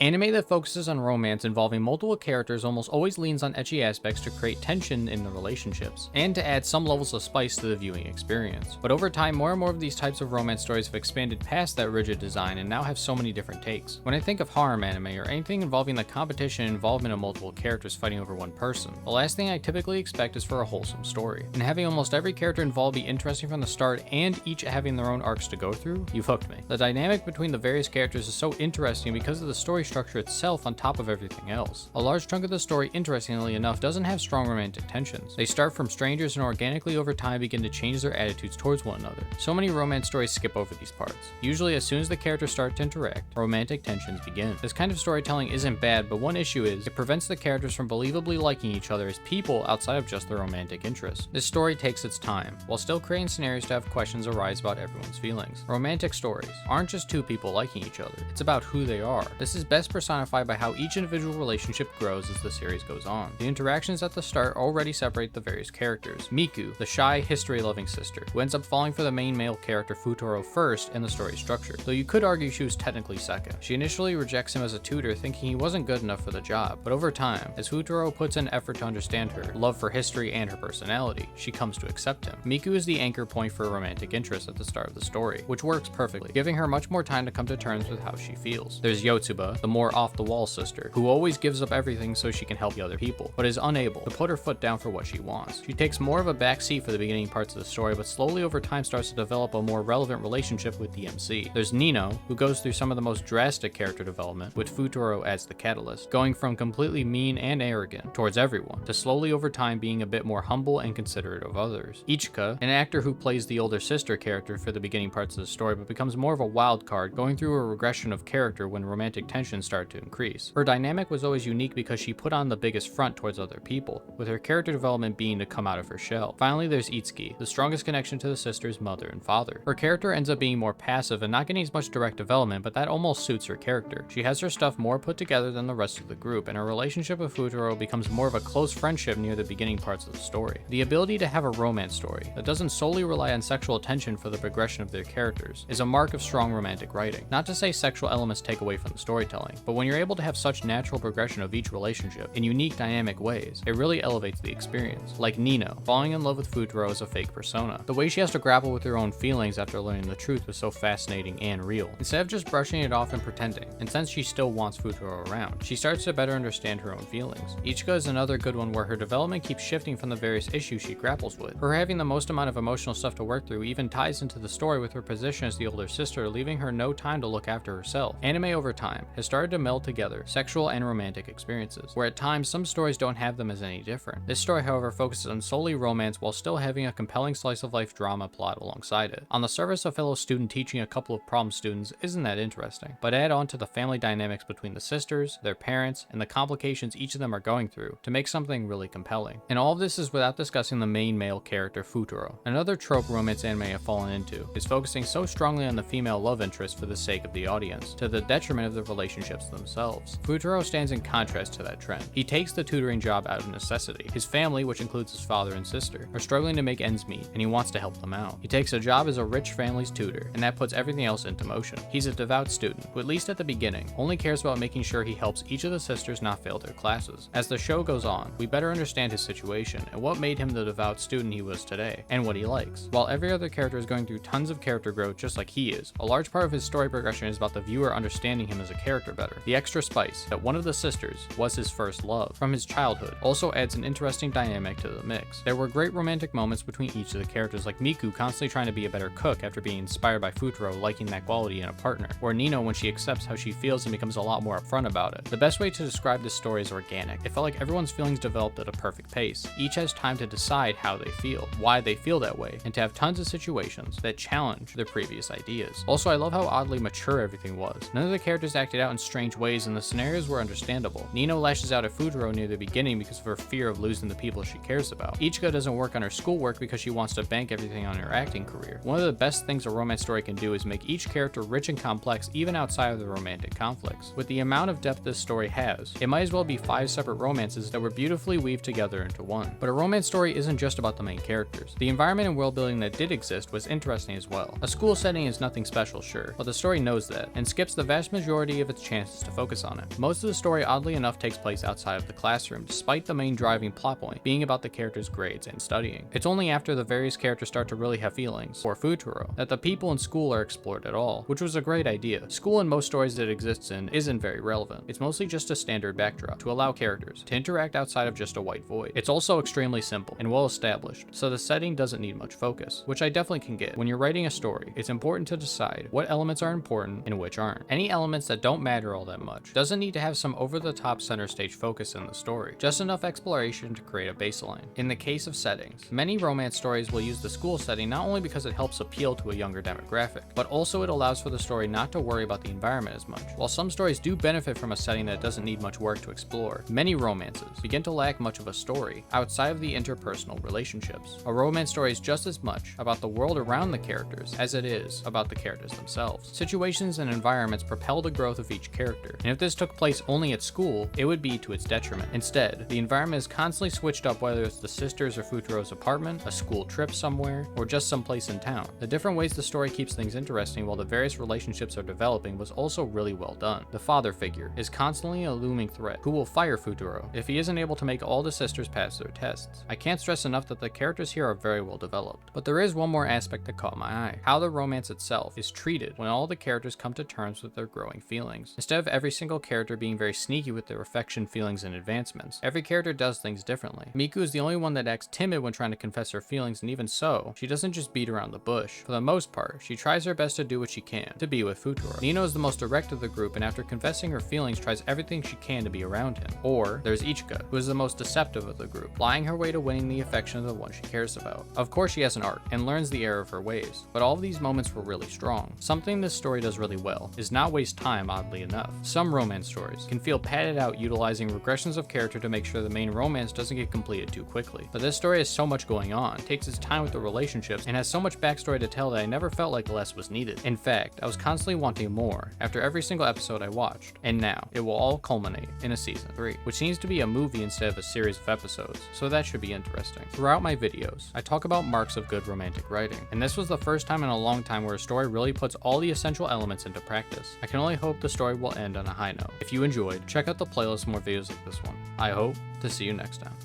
Anime that focuses on romance involving multiple characters almost always leans on ecchi aspects to create tension in the relationships, and to add some levels of spice to the viewing experience. But over time, more and more of these types of romance stories have expanded past that rigid design and now have so many different takes. When I think of harem anime or anything involving the competition and involvement of multiple characters fighting over one person, the last thing I typically expect is for a wholesome story. And having almost every character involved be interesting from the start and each having their own arcs to go through, you've hooked me. The dynamic between the various characters is so interesting because of the story structure itself on top of everything else. A large chunk of the story, interestingly enough, doesn't have strong romantic tensions. They start from strangers and organically over time begin to change their attitudes towards one another. So many romance stories skip over these parts. Usually as soon as the characters start to interact, romantic tensions begin. This kind of storytelling isn't bad, but one issue is it prevents the characters from believably liking each other as people outside of just their romantic interests. This story takes its time, while still creating scenarios to have questions arise about everyone's feelings. Romantic stories aren't just two people liking each other, it's about who they are. This is best personified by how each individual relationship grows as the series goes on. The interactions at the start already separate the various characters. Miku, the shy, history-loving sister, who ends up falling for the main male character Futaro first in the story structure, though you could argue she was technically second. She initially rejects him as a tutor, thinking he wasn't good enough for the job, but over time, as Futaro puts in effort to understand her love for history and her personality, she comes to accept him. Miku is the anchor point for a romantic interest at the start of the story, which works perfectly, giving her much more time to come to terms with how she feels. There's Yotsuba, the more off-the-wall sister, who always gives up everything so she can help the other people, but is unable to put her foot down for what she wants. She takes more of a back seat for the beginning parts of the story, but slowly over time starts to develop a more relevant relationship with the MC. There's Nino, who goes through some of the most drastic character development, with Futaro as the catalyst, going from completely mean and arrogant towards everyone, to slowly over time being a bit more humble and considerate of others. Ichika, an actor who plays the older sister character for the beginning parts of the story, but becomes more of a wild card, going through a regression of character when romantic tensions start to increase. Her dynamic was always unique because she put on the biggest front towards other people, with her character development being to come out of her shell. Finally, there's Itsuki, the strongest connection to the sister's mother and father. Her character ends up being more passive and not getting as much direct development, but that almost suits her character. She has her stuff more put together than the rest of the group, and her relationship with Futaro becomes more of a close friendship near the beginning parts of the story. The ability to have a romance story that doesn't solely rely on sexual attention for the progression of their characters is a mark of strong romantic writing. Not to say sexual elements take away from the storytelling, but when you're able to have such natural progression of each relationship in unique dynamic ways, it really elevates the experience. Like Nino, falling in love with Futaro as a fake persona. The way she has to grapple with her own feelings after learning the truth was so fascinating and real. Instead of just brushing it off and pretending, and since she still wants Futaro around, she starts to better understand her own feelings. Ichika is another good one where her development keeps shifting from the various issues she grapples with. Her having the most amount of emotional stuff to work through even ties into the story with her position as the older sister, leaving her no time to look after herself. Anime over time has started to meld together sexual and romantic experiences, where at times some stories don't have them as any different. This story, however, focuses on solely romance while still having a compelling slice of life drama plot alongside it. On the surface, a fellow student teaching a couple of problem students isn't that interesting, but add on to the family dynamics between the sisters, their parents, and the complications each of them are going through to make something really compelling. And all of this is without discussing the main male character, Futaro. Another trope romance anime have fallen into is focusing so strongly on the female love interest for the sake of the audience, to the detriment of the relationships themselves. Futaro stands in contrast to that trend. He takes the tutoring job out of necessity. His family, which includes his father and sister, are struggling to make ends meet, and he wants to help them out. He takes a job as a rich family's tutor, and that puts everything else into motion. He's a devout student, who at least at the beginning, only cares about making sure he helps each of the sisters not fail their classes. As the show goes on, we better understand his situation, and what made him the devout student he was today, and what he likes. While every other character is going through tons of character growth just like he is, a large part of his story progression is about the viewer understanding him as a character better. The extra spice that one of the sisters was his first love from his childhood also adds an interesting dynamic to the mix. There were great romantic moments between each of the characters, like Miku constantly trying to be a better cook after being inspired by Futaro liking that quality in a partner, or Nino when she accepts how she feels and becomes a lot more upfront about it. The best way to describe this story is organic. It felt like everyone's feelings developed at a perfect pace. Each has time to decide how they feel, why they feel that way, and to have tons of situations that challenge their previous ideas. Also, I love how oddly mature everything was. None of the characters acted out in strange ways and the scenarios were understandable. Nino lashes out at Futaro near the beginning because of her fear of losing the people she cares about. Ichika doesn't work on her schoolwork because she wants to bank everything on her acting career. One of the best things a romance story can do is make each character rich and complex even outside of the romantic conflicts. With the amount of depth this story has, it might as well be 5 separate romances that were beautifully weaved together into one. But a romance story isn't just about the main characters. The environment and world building that did exist was interesting as well. A school setting is nothing special, sure, but the story knows that, and skips the vast majority of its chances to focus on it. Most of the story, oddly enough, takes place outside of the classroom, despite the main driving plot point being about the characters' grades and studying. It's only after the various characters start to really have feelings, or Futuro, that the people in school are explored at all, which was a great idea. School in most stories that it exists in isn't very relevant. It's mostly just a standard backdrop to allow characters to interact outside of just a white void. It's also extremely simple and well established, so the setting doesn't need much focus, which I definitely can get. When you're writing a story, it's important to decide what elements are important and which aren't. Any elements that don't matter all that much doesn't need to have some over-the-top center stage focus in the story, just enough exploration to create a baseline. In the case of settings, many romance stories will use the school setting not only because it helps appeal to a younger demographic, but also it allows for the story not to worry about the environment as much. While some stories do benefit from a setting that doesn't need much work to explore, many romances begin to lack much of a story outside of the interpersonal relationships. A romance story is just as much about the world around the characters as it is about the characters themselves. Situations and environments propel the growth of each character, and if this took place only at school, it would be to its detriment. Instead, the environment is constantly switched up, whether it's the sisters or Futuro's apartment, a school trip somewhere, or just someplace in town. The different ways the story keeps things interesting while the various relationships are developing was also really well done. The father figure is constantly a looming threat who will fire Futuro if he isn't able to make all the sisters pass their tests. I can't stress enough that the characters here are very well developed. But there is one more aspect that caught my eye: how the romance itself is treated when all the characters come to terms with their growing feelings. Instead of every single character being very sneaky with their affection, feelings, and advancements, every character does things differently. Miku is the only one that acts timid when trying to confess her feelings, and even so, she doesn't just beat around the bush. For the most part, she tries her best to do what she can to be with Futuro. Nino is the most direct of the group, and after confessing her feelings, tries everything she can to be around him. Or there's Ichika, who is the most deceptive of the group, lying her way to winning the affection of the one she cares about. Of course, she has an arc and learns the error of her ways, but all of these moments were really strong. Something this story does really well is not waste time, oddly enough. Some romance stories can feel padded out, utilizing regressions of character to make sure the main romance doesn't get completed too quickly. But this story has so much going on, takes its time with the relationships, and has so much backstory to tell that I never felt like less was needed. In fact, I was constantly wanting more after every single episode I watched, and now it will all culminate in a season 3, which seems to be a movie instead of a series of episodes, so that should be interesting. Throughout my videos, I talk about marks of good romantic writing, and this was the first time in a long time where a story really puts all the essential elements into practice. I can only hope the story will end on a high note. If you enjoyed, check out the playlist for more videos like this one. I hope to see you next time.